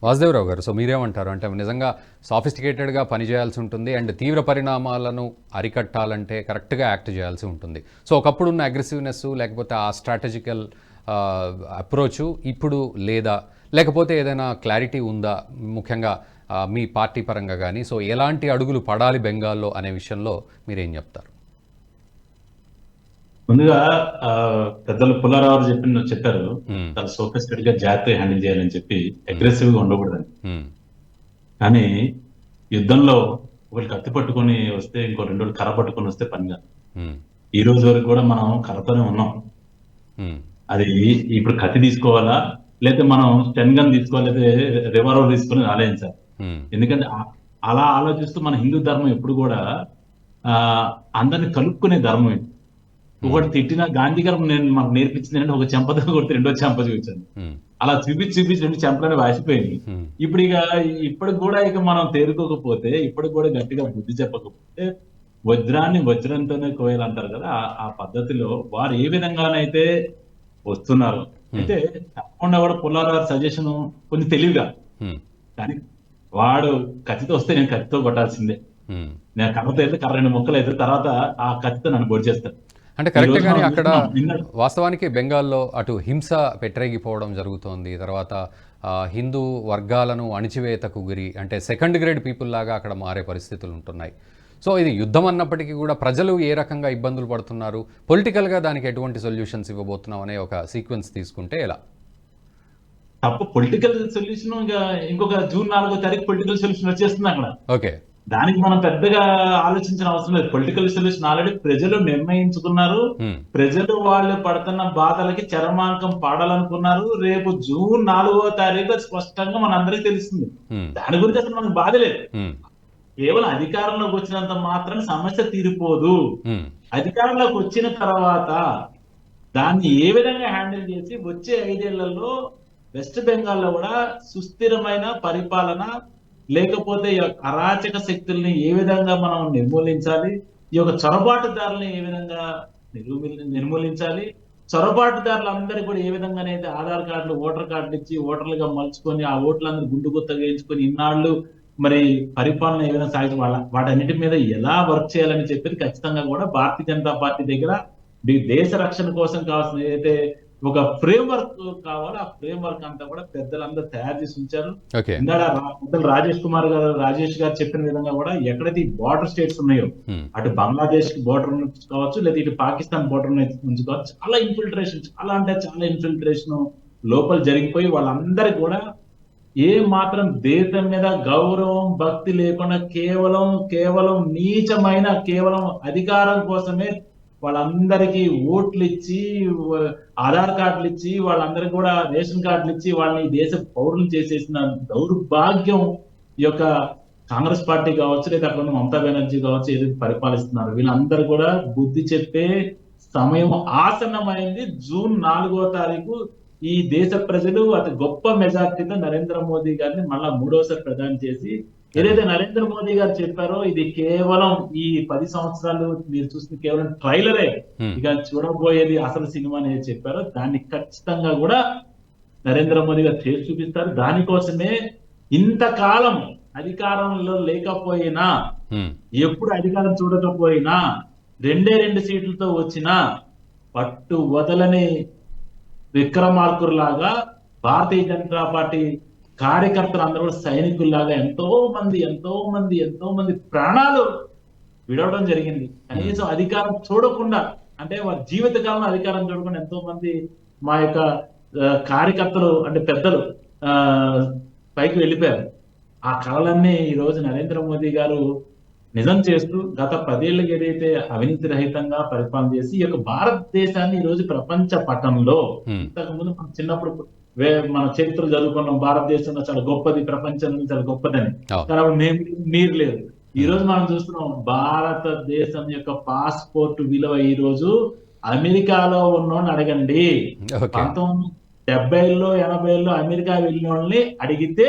వాసుదేవరావు గారు, సో మీరేమంటారు? అంటే నిజంగా సాఫిస్టికేటెడ్గా పనిచేయాల్సి ఉంటుంది అండ్ తీవ్ర పరిణామాలను అరికట్టాలంటే కరెక్ట్గా యాక్ట్ చేయాల్సి ఉంటుంది. సో ఒకప్పుడు ఉన్న అగ్రెసివ్నెస్ లేకపోతే ఆ స్ట్రాటజికల్ అప్రోచ్ ఇప్పుడు లేదా, లేకపోతే ఏదైనా క్లారిటీ ఉందా ముఖ్యంగా మీ పార్టీ పరంగా కానీ? సో ఎలాంటి అడుగులు పడాలి బెంగాల్లో అనే విషయంలో మీరేం చెప్తారు? ముందుగా పెద్దలు పుల్లారావు చెప్పారు చాలా సోఫిస్టికేటెడ్ గా జాగ్రత్తగా హ్యాండిల్ చేయాలని చెప్పి, అగ్రెసివ్ గా ఉండకూడదని. కానీ యుద్ధంలో ఒకళ్ళు కత్తి పట్టుకొని వస్తే ఇంకో 2 రోజులు కర్ర పట్టుకొని వస్తే పని కాదు. ఈ రోజు వరకు కూడా మనం కర్రతోనే ఉన్నాం. అది ఇప్పుడు కత్తి తీసుకోవాలా, లేకపోతే మనం స్టెన్ గన్ తీసుకోవాలి, లేకపోతే రివాల్వర్ తీసుకొని ఆలోచించాలి. ఎందుకంటే అలా ఆలోచిస్తూ మన హిందూ ధర్మం ఎప్పుడు కూడా అందరిని కలుపుకునే ధర్మం ఇది. ఒకటి తిట్టిన గాంధీ గారు మాకు నేర్పించింది అంటే ఒక చెంపతో కొడితే రెండో చెంప చూపించండి. అలా చూపించి 2 చెంపలని వాసిపోయింది. ఇప్పటికి కూడా మనం తేరుకోకపోతే, ఇప్పటికి కూడా గట్టిగా బుద్ధి చెప్పకపోతే వజ్రాన్ని వజ్రంతోనే కోయాలంటారు కదా, ఆ పద్ధతిలో వారు ఏ విధంగానైతే వస్తున్నారు. అయితే తప్పకుండా కూడా పుల్లారావు సజెషన్ కొంచెం తెలివిగా, కానీ వాడు కత్తితో వస్తే నేను కత్తితో కొట్టాల్సిందే, నేను కర్రతో అయితే కర్ర 2 ముక్కలు అయితే తర్వాత ఆ కత్తితో నన్ను పొడి చేస్తాను అంటే కరెక్ట్. కానీ అక్కడ వాస్తవానికి బెంగాల్లో అటు హింస పెట్టరేగిపోవడం జరుగుతోంది. తర్వాత హిందూ వర్గాలను అణిచివేతకు గురి, అంటే సెకండ్ గ్రేడ్ పీపుల్ లాగా అక్కడ మారే పరిస్థితులు ఉంటున్నాయి. సో ఇది యుద్ధం అన్నప్పటికీ కూడా ప్రజలు ఏ రకంగా ఇబ్బందులు పడుతున్నారు, పొలిటికల్గా దానికి ఎటువంటి సొల్యూషన్స్ ఇవ్వబోతున్నాం అనే ఒక సీక్వెన్స్ తీసుకుంటే ఎలా? తప్ప పొలిటికల్ సొల్యూషన్ ఇంకొక జూన్ 4వ తారీఖు పొలిటికల్ సొల్యూషన్ వచ్చేస్తుంది అక్కడ. ఓకే, దానికి మనం పెద్దగా ఆలోచించిన అవసరం లేదు. పొలిటికల్ సొల్యూషన్ ఆల్రెడీ ప్రజలు నిర్ణయించుకున్నారు. ప్రజలు వాళ్ళు పడుతున్న బాధలకి చరమాంకం పాడాలనుకున్నారు. రేపు జూన్ 4వ తారీఖు స్పష్టంగా మనందరికీ తెలుస్తుంది. దాని గురించి అసలు మనకు బాధ లేదు. కేవలం అధికారంలోకి వచ్చినంత మాత్రం సమస్య తీరిపోదు. అధికారంలోకి వచ్చిన తర్వాత దాన్ని ఏ విధంగా హ్యాండిల్ చేసి వచ్చే 5 ఏళ్లలో వెస్ట్ బెంగాల్లో కూడా సుస్థిరమైన పరిపాలన, లేకపోతే అరాచక శక్తుల్ని ఏ విధంగా మనం నిర్మూలించాలి, ఈ యొక్క చొరబాటుదారుల్ని ఏ విధంగా నిర్మూలించాలి, చొరబాటుదారులందరికీ కూడా ఏ విధంగానైతే ఆధార్ కార్డులు, ఓటర్ కార్డులు ఇచ్చి ఓటర్లుగా మలుచుకొని ఆ ఓట్లందరూ గుండు గుత్తగా వేయించుకొని ఇన్నాళ్ళు మరి పరిపాలన ఏ విధంగా సాగించి వాటన్నిటి మీద ఎలా వర్క్ చేయాలని చెప్పేది ఖచ్చితంగా కూడా భారతీయ జనతా పార్టీ దగ్గర దేశ రక్షణ కోసం కావాల్సిన ఏదైతే ఒక ఫ్రేమ్ వర్క్ కావాలో ఆ ఫ్రేమ్ వర్క్ అంతా కూడా పెద్దలందరూ తయారు చేసి ఉంచారు. ఇందాక రాజేష్ గారు చెప్పిన విధంగా కూడా ఎక్కడైతే బార్డర్ స్టేట్స్ ఉన్నాయో, అటు బంగ్లాదేశ్ బోర్డర్ నుంచి కావచ్చు, లేదా ఇటు పాకిస్తాన్ బోర్డర్ నుంచి కావచ్చు, చాలా ఇన్ఫిల్ట్రేషన్ లోపల జరిగిపోయి వాళ్ళందరికీ కూడా ఏ మాత్రం దేశం మీద గౌరవం భక్తి లేకుండా కేవలం నీచమైన కేవలం అధికారం కోసమే వాళ్ళందరికీ ఓట్లు ఇచ్చి, ఆధార్ కార్డులు ఇచ్చి, వాళ్ళందరికీ కూడా రేషన్ కార్డులు ఇచ్చి వాళ్ళని దేశ పౌరులు చేసేసిన దౌర్భాగ్యం ఈ యొక్క కాంగ్రెస్ పార్టీ కావచ్చు, లేదా అక్కడ మమతా బెనర్జీ కావచ్చు, ఏదైతే పరిపాలిస్తున్నారు వీళ్ళందరూ కూడా బుద్ధి చెప్పే సమయం ఆసన్నమైంది. జూన్ 4వ తారీఖు ఈ దేశ ప్రజలు అతి గొప్ప మెజార్టీతో నరేంద్ర మోదీ గారిని మళ్ళా 3వసారి ప్రధాని చేసి, ఏదైతే నరేంద్ర మోదీ గారు చెప్పారో ఇది కేవలం ఈ 10 సంవత్సరాలు మీరు చూసిన కేవలం ట్రైలరే, ఇక చూడబోయేది అసలు సినిమా అనేది చెప్పారో దాన్ని ఖచ్చితంగా కూడా నరేంద్ర మోదీ గారు చేసి చూపిస్తారు. దానికోసమే ఇంతకాలం అధికారంలో లేకపోయినా, ఎప్పుడు అధికారం చూడకపోయినా, 2 సీట్లతో వచ్చినా పట్టు వదలని విక్రమార్కుల్లాగా భారతీయ జనతా పార్టీ కార్యకర్తలు అందరూ కూడా సైనికుల్లాగా ఎంతో మంది ప్రాణాలు విడవడం జరిగింది. కనీసం అధికారం చూడకుండా, అంటే వారి జీవితకాలంలో అధికారం చూడకుండా ఎంతో మంది మా యొక్క కార్యకర్తలు అంటే పెద్దలు పైకి వెళ్ళిపోయారు. ఆ కళలన్నీ ఈ రోజు నరేంద్ర మోదీ గారు నిజం చేస్తూ గత 10 ఏళ్ళకి ఏదైతే అవినీతి రహితంగా పరిపాలన చేసి ఈ యొక్క భారతదేశాన్ని ఈ రోజు ప్రపంచ పటంలో, ఇంతకుముందు మనం చిన్నప్పుడు మన చరిత్ర చదువుకున్నాం, భారతదేశంలో చాలా గొప్పది, ప్రపంచంలో చాలా గొప్పదని, కానీ మీరు లేదు. ఈ రోజు మనం చూస్తున్నాం భారతదేశం యొక్క పాస్పోర్ట్ విలువ ఈ రోజు అమెరికాలో ఉన్నోని అడగండి. 1970లో 80లో అమెరికా వెళ్ళిన వాళ్ళని అడిగితే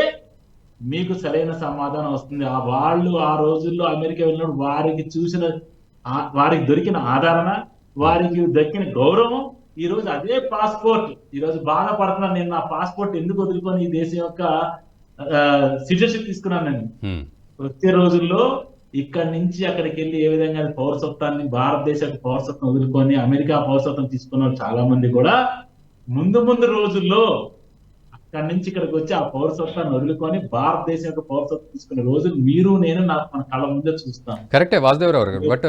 మీకు సరైన సమాధానం వస్తుంది. వాళ్ళు ఆ రోజుల్లో అమెరికా వెళ్ళినప్పుడు వారికి దొరికిన ఆదరణ, వారికి దక్కిన గౌరవం, ఈ రోజు అదే పాస్పోర్ట్ ఈ రోజు బాధపడుతున్నా, నేను నా పాస్పోర్ట్ ఎందుకు వదులుకొని ఈ దేశం యొక్క సిటిజన్షిప్ తీసుకున్నాను నేను. వచ్చే రోజుల్లో ఇక్కడి నుంచి అక్కడికి వెళ్ళి ఏ విధంగా పౌరసత్వాన్ని, భారతదేశ పౌరసత్వం వదులుకొని అమెరికా పౌరసత్వం తీసుకున్న వాళ్ళు చాలా మంది కూడా ముందు రోజుల్లో అక్కడి నుంచి ఇక్కడికి వచ్చి ఆ పౌరసత్వాన్ని వదులుకొని భారతదేశం యొక్క పౌరసత్వం తీసుకునే రోజు మీరు నేను మన కళ్ళ ముందే చూస్తాం. కరెక్టే వాసుదేవరావు గారు, బట్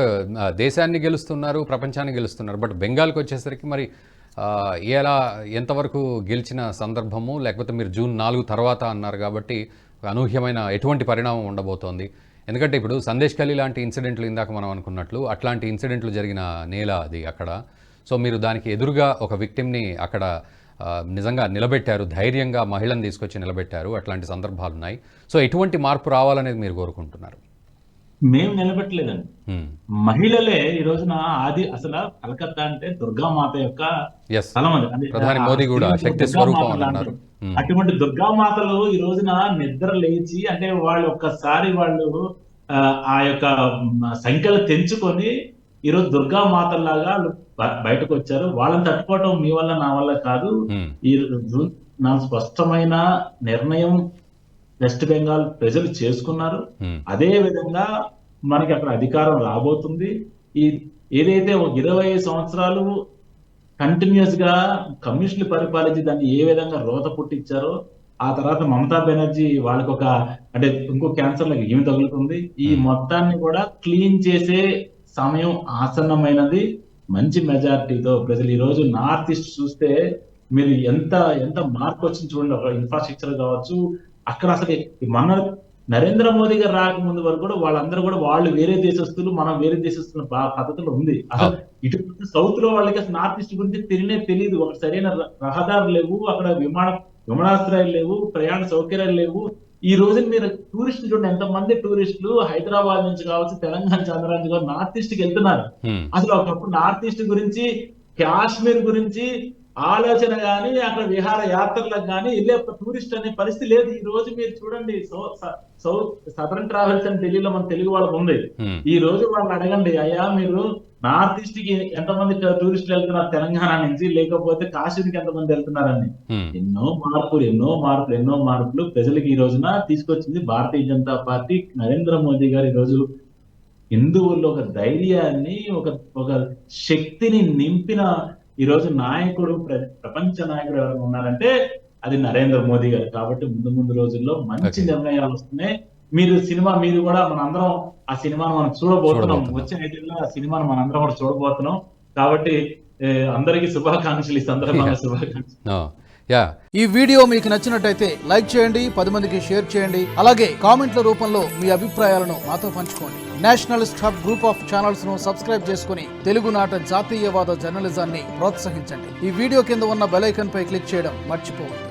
దేశాన్ని గెలుస్తున్నారు, ప్రపంచాన్ని గెలుస్తున్నారు, బట్ బెంగాల్కి వచ్చేసరికి మరి ఎలా ఎంతవరకు గెలిచిన సందర్భము, లేకపోతే మీరు జూన్ 4 తర్వాత అన్నారు కాబట్టి అనూహ్యమైన ఎటువంటి పరిణామం ఉండబోతోంది? ఎందుకంటే ఇప్పుడు సందేశ్ ఖలీ లాంటి ఇన్సిడెంట్లు ఇందాక మనం అనుకున్నట్లు అట్లాంటి ఇన్సిడెంట్లు జరిగిన నేల అది అక్కడ. సో మీరు దానికి ఎదురుగా ఒక విక్టిమ్ని అక్కడ నిజంగా నిలబెట్టారు, ధైర్యంగా మహిళను తీసుకొచ్చి నిలబెట్టారు, అట్లాంటి సందర్భాలు ఉన్నాయి. సో ఎటువంటి మార్పు రావాలనేది మీరు కోరుకుంటున్నారు? మేము నిలబెట్టలేదండి, మహిళలే ఈ రోజున అసలు కలకత్తా అంటే దుర్గామాత యొక్క స్థలం అది. ప్రధాని మోదీ కూడా శక్తి స్వరూపం అన్నారు. అటువంటి దుర్గామాతలు ఈ రోజున నిద్ర లేచి అంటే వాళ్ళు ఒక్కసారి వాళ్ళు ఆ యొక్క సంఖ్యలు తెంచుకొని ఈరోజు దుర్గామాతల్లాగా బయటకు వచ్చారు. వాళ్ళని తట్టుకోవటం మీ వల్ల నా వల్ల కాదు. ఈ నా స్పష్టమైన నిర్ణయం వెస్ట్ బెంగాల్ ప్రజలు చేసుకున్నారు. అదే విధంగా మనకి అక్కడ అధికారం రాబోతుంది. ఏదైతే 25 సంవత్సరాలు కంటిన్యూస్ గా కమ్యూనిస్టులు పరిపాలించి దాన్ని ఏ విధంగా రోత పుట్టించారో, ఆ తర్వాత మమతా బెనర్జీ వాళ్ళకి అంటే ఇంకో క్యాన్సర్ లాగా ఏమి తగులుతుంది, ఈ మొత్తాన్ని కూడా క్లీన్ చేసే సమయం ఆసన్నమైనది. మంచి మెజారిటీతో ప్రజలు ఈ రోజు నార్త్ ఈస్ట్ చూస్తే మీరు ఎంత మార్పు వచ్చింది చూడండి. ఒక ఇన్ఫ్రాస్ట్రక్చర్ కావచ్చు, అక్కడ అసలు మన నరేంద్ర మోదీ గారు రాకముందు వరకు కూడా వాళ్ళందరూ కూడా వాళ్ళు వేరే దేశస్తులు, మనం వేరే దేశస్తుల పద్ధతులు ఉంది. అసలు ఇటు సౌత్ లో వాళ్ళకి అసలు నార్త్ ఈస్ట్ గురించి తెలియదు. ఒక సరైన రహదారులు లేవు, అక్కడ విమానాశ్రయాలు లేవు, ప్రయాణ సౌకర్యాలు లేవు. ఈ రోజు మీరు టూరిస్టులు చూడండి, ఎంతమంది టూరిస్టులు హైదరాబాద్ నుంచి కావచ్చు, తెలంగాణ, ఆంధ్ర నుంచి కావచ్చు, నార్త్ ఈస్ట్ కి వెళ్తున్నారు. అసలు ఒకప్పుడు నార్త్ ఈస్ట్ గురించి, కాశ్మీర్ గురించి ఆలోచన గానీ, అక్కడ విహార యాత్రలకు గానీ వెళ్ళే టూరిస్ట్ అనే పరిస్థితి లేదు. ఈ రోజు మీరు చూడండి, సదరన్ ట్రావెల్స్ అని ఢిల్లీలో మన తెలుగు వాళ్ళకు ఉంది. ఈ రోజు వాళ్ళు అడగండి, అయ్యా మీరు నార్త్ ఈస్ట్ కి ఎంతమంది టూరిస్టులు వెళ్తున్నారు తెలంగాణ నుంచి, లేకపోతే కాశ్మీర్కి ఎంతమంది వెళ్తున్నారని. ఎన్నో మార్పులు ప్రజలకు ఈ రోజున తీసుకొచ్చింది భారతీయ జనతా పార్టీ. నరేంద్ర మోదీ గారు ఈ రోజు హిందువుల్లో ఒక ధైర్యాన్ని, ఒక శక్తిని నింపిన ఈ రోజు నాయకుడు, ప్రపంచ నాయకుడు ఎవరైనా ఉన్నారంటే అది నరేంద్ర మోదీ గారు. కాబట్టి ముందు రోజుల్లో మంచి నిర్ణయాలు వస్తున్నాయి. మీరు కూడా మనందరం ఆ సినిమాను మనం చూడబోతున్నాం. వచ్చే 5 ఏళ్ళలో ఆ సినిమాను మనందరం కూడా చూడబోతున్నాం. కాబట్టి అందరికీ శుభాకాంక్షలు, ఈ సందర్భంగా శుభాకాంక్షలు. ఈ వీడియో మీకు నచ్చినట్టయితే లైక్ చేయండి, 10 మందికి షేర్ చేయండి. అలాగే కామెంట్ల రూపంలో మీ అభిప్రాయాలను మాతో పంచుకోండి. Nationalist hub group of channels ను సబ్స్క్రైబ్ చేసుకుని తెలుగునాట జాతీయవాద జర్నలిజాన్ని ప్రోత్సహించండి. ఈ వీడియో కింద ఉన్న బెల్ ఐకాన్ పై క్లిక్ చేయడం మర్చిపోవద్దు.